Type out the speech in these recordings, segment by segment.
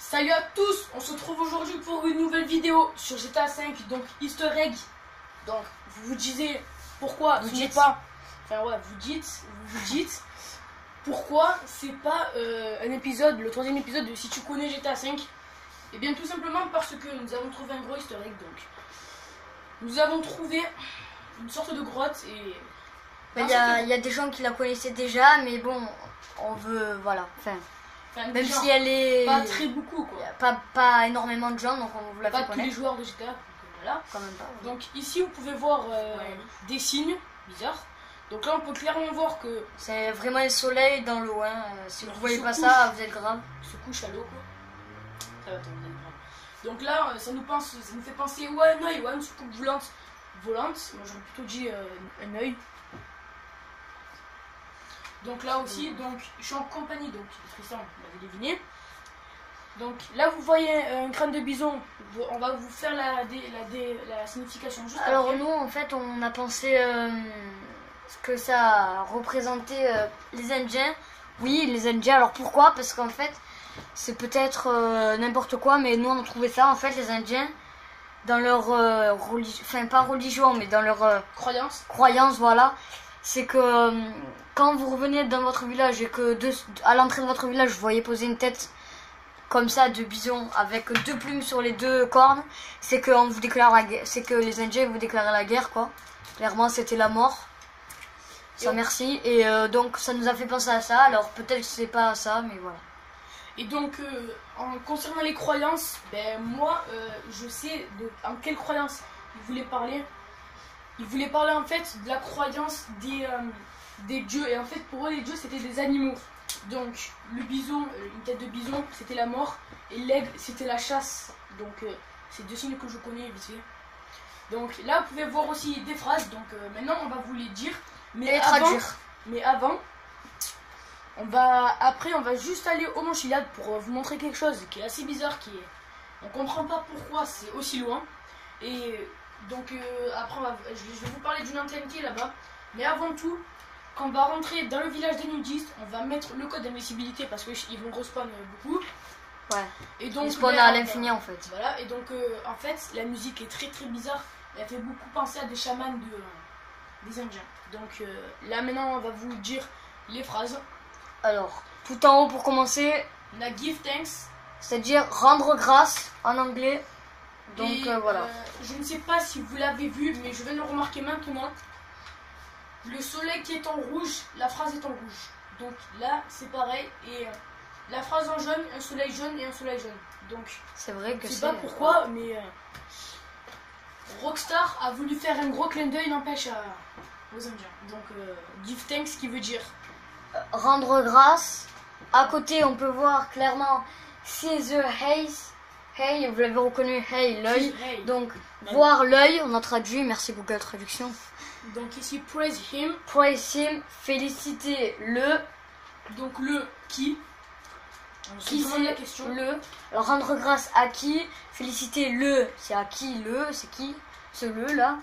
Salut à tous, on se retrouve aujourd'hui pour une nouvelle vidéo sur GTA 5, donc Easter egg. Donc vous vous disiez pourquoi vous dites pas, enfin ouais, vous dites pourquoi c'est pas un épisode, le troisième épisode de Si tu connais GTA 5. Et bien tout simplement parce que nous avons trouvé un gros Easter egg. Donc nous avons trouvé une sorte de grotte et il y a des gens qui la connaissaient déjà, mais bon, on veut, voilà, même si elle est pas très beaucoup quoi, pas énormément de gens, donc on vous la fait pas tous connaître. les joueurs de GTA, donc voilà. Quand même pas. Ouais. Donc ici vous pouvez voir des signes bizarres. Donc là on peut clairement voir que c'est vraiment le soleil dans l'eau, hein. Si vous voyez pas couche, ça, vous êtes grave. Se couche à l'eau quoi. Ça va tomber grave. Donc là ça nous fait penser ouais un œil, ouais une soucoupe volante. Moi j'aurais plutôt dit un œil. Donc là aussi, donc je suis en compagnie donc Tristan, vous l'avez deviné. Donc là vous voyez un crâne de bison. On va vous faire la signification juste alors après. nous en fait on a pensé que ça représentait les Indiens. Oui, les Indiens. Alors pourquoi? Parce qu'en fait c'est peut-être n'importe quoi, mais nous on a trouvé ça. En fait les Indiens dans leur religion, enfin pas religion, mais dans leur croyance, voilà, c'est que quand vous revenez dans votre village et que à l'entrée de votre village vous voyez poser une tête comme ça de bison avec deux plumes sur les deux cornes, c'est que on vous déclare la guerre, c'est que les Indiens vous déclarent la guerre quoi. Clairement c'était la mort. Ça merci. Et donc ça nous a fait penser à ça. Alors peut-être que c'est pas ça, mais voilà. Et donc concernant les croyances, ben moi je sais en quelle croyance il voulait parler. Il voulait parler en fait de la croyance des dieux. Et en fait pour eux les dieux c'était des animaux. Donc le bison, une tête de bison c'était la mort. Et l'aigle c'était la chasse. Donc c'est deux signes que je connais vite fait. Donc là vous pouvez voir aussi des phrases. Donc maintenant on va vous les dire. Mais avant on va juste aller au Mont Chiliad pour vous montrer quelque chose qui est assez bizarre, on comprend pas pourquoi c'est aussi loin. Et donc après je vais vous parler d'une antenne qui est là-bas. Mais avant tout, quand on va rentrer dans le village des nudistes, on va mettre le code d'invisibilité parce qu'ils vont respawn beaucoup. Ouais. Et donc ils spawnent à l'infini en fait. Voilà. Et donc en fait la musique est très très bizarre. Elle fait beaucoup penser à des chamans des Indiens. Donc là maintenant on va vous dire les phrases. Alors, tout en haut pour commencer, on a give thanks, c'est-à-dire rendre grâce en anglais. Donc voilà. Je ne sais pas si vous l'avez vu, mais je vais le remarquer maintenant. Le soleil qui est en rouge, la phrase est en rouge. Donc là, c'est pareil. Et la phrase en jaune, un soleil jaune et un soleil jaune. Donc c'est vrai que je sais pas pourquoi, mais Rockstar a voulu faire un gros clin d'œil, n'empêche aux Indiens. Donc give thanks qui veut dire rendre grâce. À côté, on peut voir clairement see the eyes. Hey, vous l'avez reconnu, hey, l'œil. Hey. Donc, voir l'œil, on a traduit, merci Google Traduction. Donc ici, praise him. Praise him, féliciter le. Donc le qui. Qui c'est la question. Le. Alors, rendre grâce à qui? Féliciter le, c'est à qui? Le, c'est qui? Ce le là.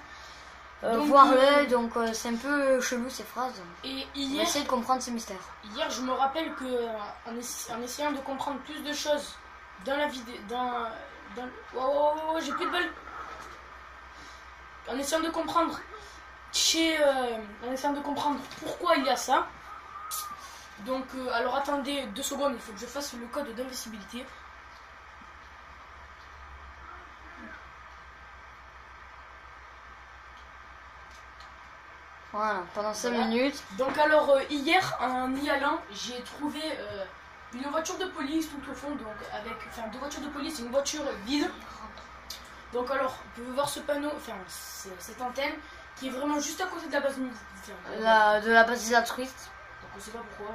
Voir l'œil, donc c'est un peu chelou ces phrases. Et hier, on va essayer de comprendre ces mystères. Hier, je me rappelle que en essayant de comprendre plus de choses dans la vidéo, j'ai plus de balles. En essayant de comprendre pourquoi il y a ça. Donc, alors attendez 2 secondes, il faut que je fasse le code d'invisibilité. Voilà, pendant 5 minutes. Donc alors hier en y allant, j'ai trouvé une voiture de police tout au fond, donc avec 2 voitures de police et une voiture vide. Donc alors, vous pouvez voir ce panneau, cette antenne qui est vraiment juste à côté de la base militaire. De la base des altruistes. Donc on sait pas pourquoi.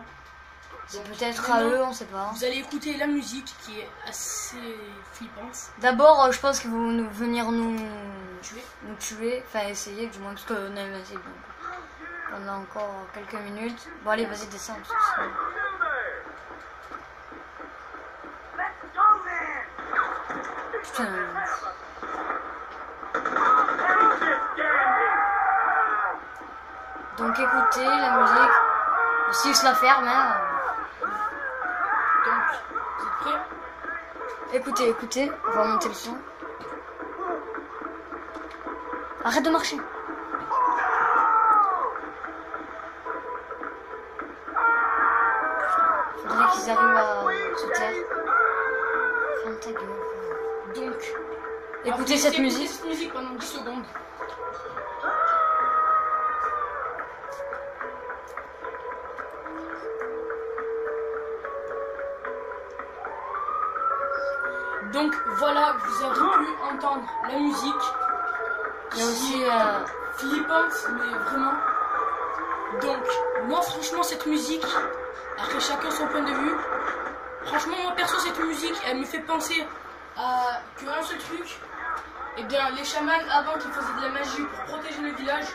C'est peut-être à eux, on sait pas. Vous allez écouter la musique qui est assez flippante. D'abord, je pense qu'ils vont venir nous tuer, enfin essayer du moins, parce qu'on est invincible. On a encore quelques minutes. Bon allez, vas-y, descends. Putain. Donc écoutez la musique. Si je la ferme, hein. Donc, vous êtes prêts? Écoutez, écoutez, on va monter le son. Arrête de marcher. Faudrait qu'ils arrivent à se taire. Ferme ta gueule. Donc, Écoutez cette musique. Cette musique pendant 10 secondes. Donc voilà, vous avez pu entendre la musique. Il y a aussi flippante, mais vraiment. Donc, moi franchement, cette musique, après chacun son point de vue, franchement, moi perso, cette musique, elle me fait penser à qu'un seul truc. Et bien, les chamans, avant qu'ils faisaient de la magie pour protéger le village,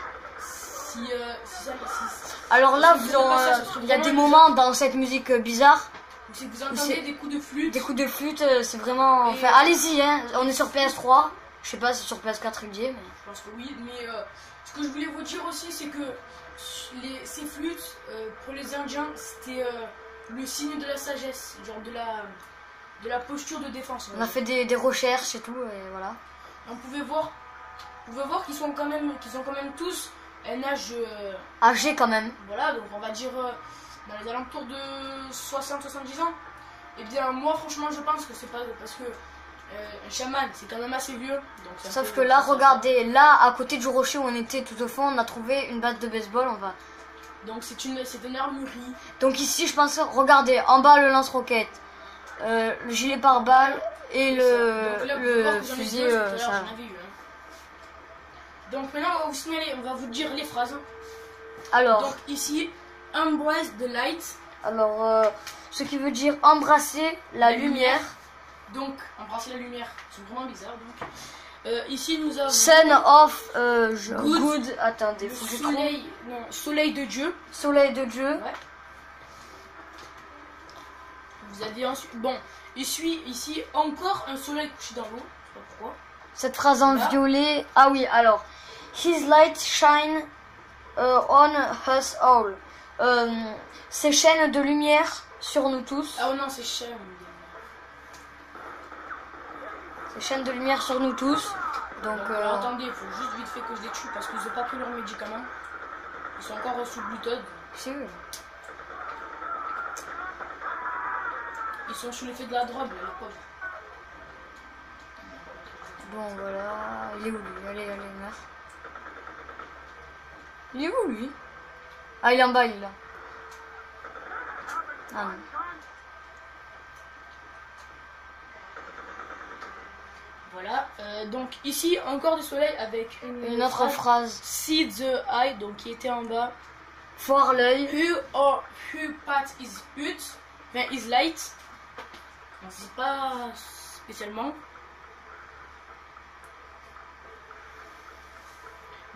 alors là, si vous avez pas ça, il y a des moments dans cette musique bizarre. si vous entendez des coups de flûte. Des coups de flûte, c'est vraiment. Enfin, allez-y, hein. On est sur PS3. Je sais pas si sur PS4 il y est, mais. Je pense que oui, mais ce que je voulais vous dire aussi, c'est que ces flûtes, pour les Indiens, c'était le signe de la sagesse, genre de la posture de défense. On a fait des recherches et tout, et voilà. On pouvait voir qu'ils ont quand même tous un âge âgé quand même. Voilà, donc on va dire dans les alentours de 60-70 ans. Et bien moi franchement je pense que c'est pas parce que un chaman c'est quand même assez vieux. Donc sauf que là, regardez, là à côté du rocher où on était tout au fond, on a trouvé une batte de baseball. Donc c'est une armurerie. Donc ici je pense, regardez, en bas le lance-roquette, le gilet pare-balles et le fusil. Ça. Donc maintenant on va vous signaler, on va vous dire les phrases. Alors. Donc ici, embrace the light. Alors, ce qui veut dire embrasser la lumière. Donc, embrasser la lumière, c'est vraiment bizarre. Donc, ici nous avons. Son of good. Attendez, faut que je trouve. Soleil de Dieu. Soleil de Dieu. Ouais. Vous avez ensuite. Bon, ici encore un soleil couché dans l'eau. Je sais pas pourquoi. Cette phrase en violet. Ah oui, alors. His light shine on us all. Ces chaînes de lumière sur nous tous. Ah oh non, c'est chaîne. Ces chaînes de lumière sur nous tous. Donc alors, attendez, il faut juste vite fait que je les tue parce qu'ils n'ont pas pris leurs médicaments. Ils sont encore sous glucose. C'est eux. Ils sont sous l'effet de la drogue, les pauvres. Bon voilà, il est où lui? Allez, meurs. Il est où lui? Ah, il est en bas, il est là. Ah non. Voilà, donc ici encore des soleils avec une autre phrase. See the eye, donc qui était en bas. Voir l'œil. Who path is ut, enfin is light. On ne sait pas spécialement.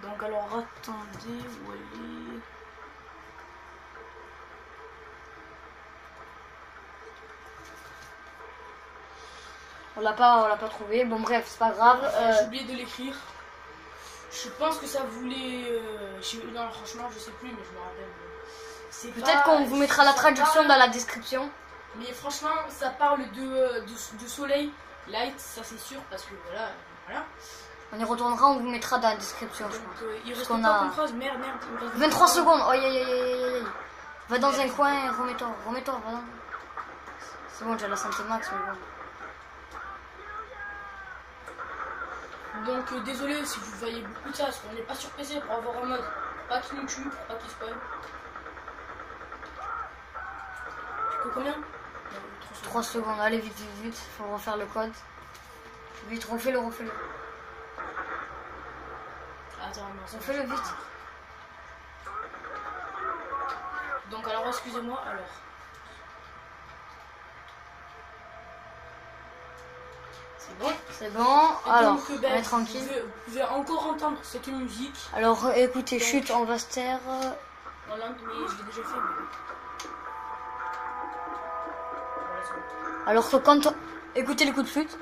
Donc alors attendez, où elle est? On l'a pas trouvé. Bon bref, c'est pas grave. J'ai oublié de l'écrire. Je pense que ça voulait. Non, franchement, je sais plus, mais je me rappelle. Peut-être qu'on vous mettra la traduction dans la description. Mais franchement, ça parle de soleil, light, ça c'est sûr, parce que voilà. On y retournera, on vous mettra dans la description. Donc, il reste qu'on pas a... une phrase, merde. 23 secondes. Oh, va dans un coin et remets-toi. Va dans... C'est bon, j'ai la santé max, mais bon. Donc désolé si vous voyez beaucoup de ça, parce qu'on n'est pas sur PC pour avoir un mode pas qu'il nous tue, pour pas qu'il spoil. Tu peux combien? 3 secondes, allez vite, faut refaire le code. Vite, refais-le. Attends, non, refais-le vite. Donc alors excusez-moi, alors. C'est bon. Alors, donc, on est tranquille. Vous pouvez encore entendre cette musique. Alors, écoutez, donc, chut, on va se taire. Voilà, mais je l'ai déjà fait. Mais... Voilà, alors que quand... Écoutez les coups de flûte.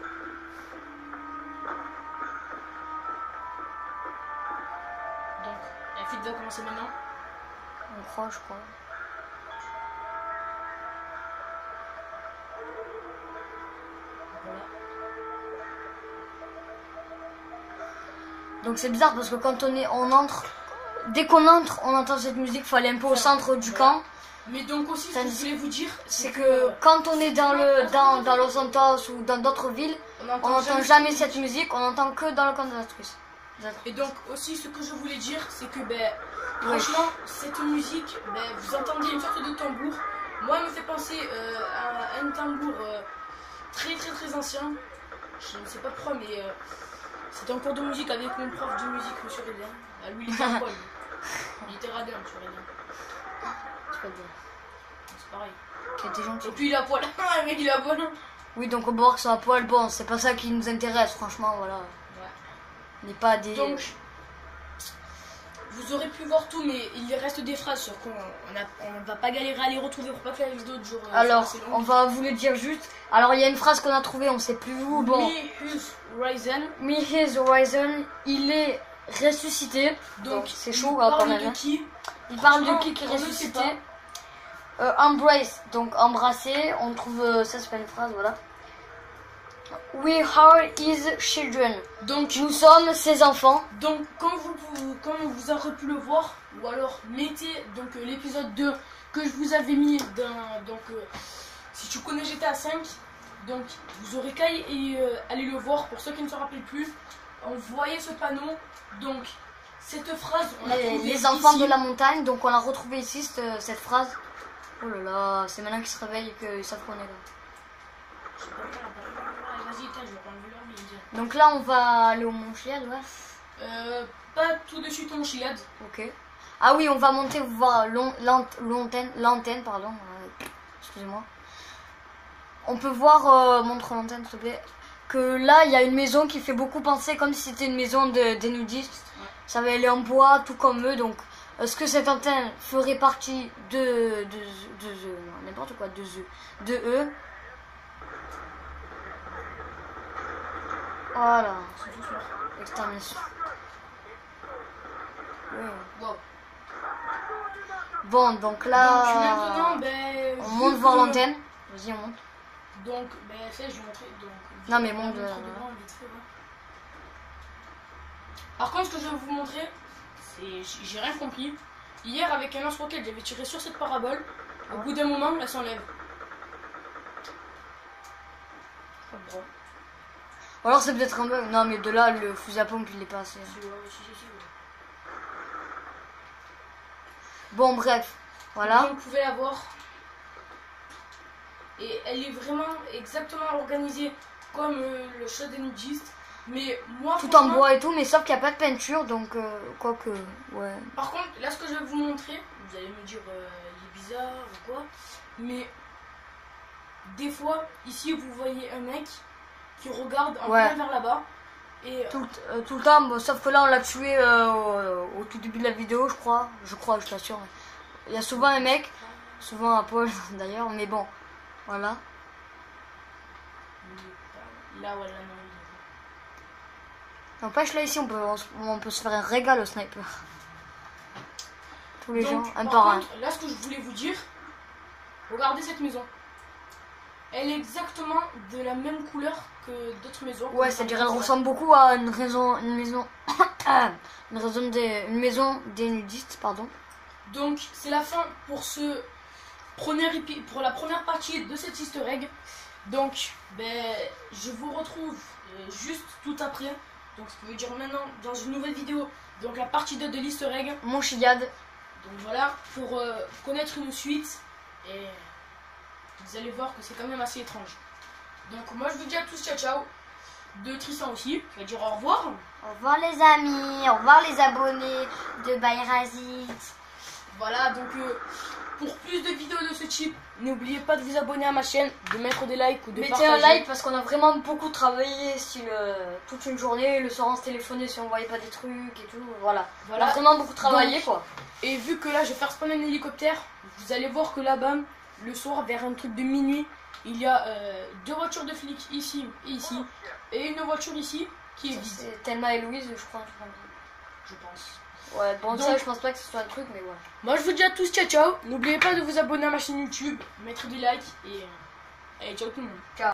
Donc, la flûte va commencer maintenant. On croit, je crois. Voilà. Donc c'est bizarre parce que quand on entre, dès qu'on entre, on entend cette musique, faut aller un peu au centre du camp. Mais donc aussi, ce que je voulais vous dire, c'est que quand on est dans Los Santos ou dans d'autres villes, on n'entend jamais cette musique, on n'entend que dans le camp de l'Astrus. Et donc aussi, ce que je voulais dire, c'est que franchement, cette musique, vous entendez une sorte de tambour. Moi, elle me fait penser à un tambour très ancien. Je ne sais pas pourquoi, mais c'était en cours de musique avec mon prof de musique, monsieur Rédin. Lui, il était à poil. Il était radin, monsieur Rédin. C'est pas bien. C'est pareil. Qui était gentil. Et puis il a poil. Il a poil. Oui, donc on peut voir que c'est un poil. Bon, c'est pas ça qui nous intéresse, franchement, voilà. Ouais. On n'est pas des... Donc, vous aurez pu voir tout, mais il reste des phrases sur qu'on on va pas galérer à les retrouver pour pas que la vidéo de jour. Alors, on va vous le dire juste. Alors, il y a une phrase qu'on a trouvée, on sait plus où. Bon. Me is risen. Il est ressuscité. Donc, c'est chaud quand même. De qui il parle de qui est ressuscité. Embrace, donc embrasser. On trouve ça, c'est pas une phrase, voilà. We are his children. Donc nous sommes ses enfants. Donc comme vous aurez pu le voir, ou alors mettez donc l'épisode 2 que je vous avais mis dans si tu connais GTA 5, donc vous aurez qu'à aller le voir. Pour ceux qui ne se rappellent plus, on voyait ce panneau. Donc cette phrase, on l'a trouvée les enfants ici. De la montagne, donc on l'a retrouvée ici cette phrase. Oh là là, c'est maintenant qu'ils se réveillent et qu'ils savent qu'on est là. Donc là, on va aller au Mont Chiliad, ouais. Pas tout de suite au Mont Chiliad. Ok. Ah oui, on va monter voir l'antenne, pardon. Excusez-moi. On peut voir, montre l'antenne s'il te plaît, que là, il y a une maison qui fait beaucoup penser comme si c'était une maison des nudistes. Ouais. Ça va aller en bois, tout comme eux, donc... Est-ce que cette antenne ferait partie de n'importe quoi, de eux? Voilà. Extermination. Ouais. Wow. Bon, donc là, donc, maintenant, on monte voir l'antenne. Vas-y, on monte. Donc, ça, je vais montrer. Donc, non, mais monte. Par contre, ce que je vais vous montrer, j'ai rien compris. Hier, avec un lance-roquette, j'avais tiré sur cette parabole. Au bout d'un moment, elle s'enlève. Ou alors c'est peut-être un bug. Non, mais de là, le fusil à pompe, il est pas assez. Bon, bref. Voilà. Vous pouvez la voir. Et elle est vraiment exactement organisée comme le chat des nudistes. Mais moi, tout en bois et tout, mais sauf qu'il n'y a pas de peinture, donc quoi que, ouais. Par contre, là, ce que je vais vous montrer, vous allez me dire, il est bizarre ou quoi, mais des fois, ici, vous voyez un mec qui regarde en plein vers là-bas. Et tout le temps, bon, sauf que là, on l'a tué au tout début de la vidéo, je crois, je t'assure. Il y a souvent un mec, souvent un Paul d'ailleurs, mais bon, voilà. Là, voilà, non. N'empêche, là ici on peut se faire un régal au sniper. Tous les gens, un par par un. Là, ce que je voulais vous dire, regardez cette maison. Elle est exactement de la même couleur que d'autres maisons. Ouais, c'est-à-dire elle ressemble beaucoup à une maison des nudistes, pardon. Donc c'est la fin pour la première partie de cet easter egg. Donc je vous retrouve juste tout après. Donc ce qui veut dire maintenant dans une nouvelle vidéo. Donc la partie 2 de l'easter egg. Mont Chiliad. Donc voilà, pour connaître une suite. Et vous allez voir que c'est quand même assez étrange. Donc moi je vous dis à tous ciao ciao. De Tristan aussi, je vais dire au revoir. Au revoir les amis, au revoir les abonnés de Bayrazit. Voilà, donc pour plus de vidéos de ce type, n'oubliez pas de vous abonner à ma chaîne, de mettre des likes ou de partager. Mettez un like parce qu'on a vraiment beaucoup travaillé toute une journée. Le soir on se téléphonait si on voyait pas des trucs et tout. Voilà. On a vraiment beaucoup travaillé donc, quoi. Et vu que là je vais faire spawner un hélicoptère, vous allez voir que là-bas, le soir vers un truc de minuit, il y a 2 voitures de flics ici et ici. Et une voiture ici qui est vide. C'est Thelma et Louise, je crois. Je pense. Ouais, bon, donc, ça, je pense pas que ce soit un truc, mais ouais. Moi, je vous dis à tous, ciao, ciao. N'oubliez pas de vous abonner à ma chaîne YouTube, mettre des likes et ciao tout le monde. Ciao.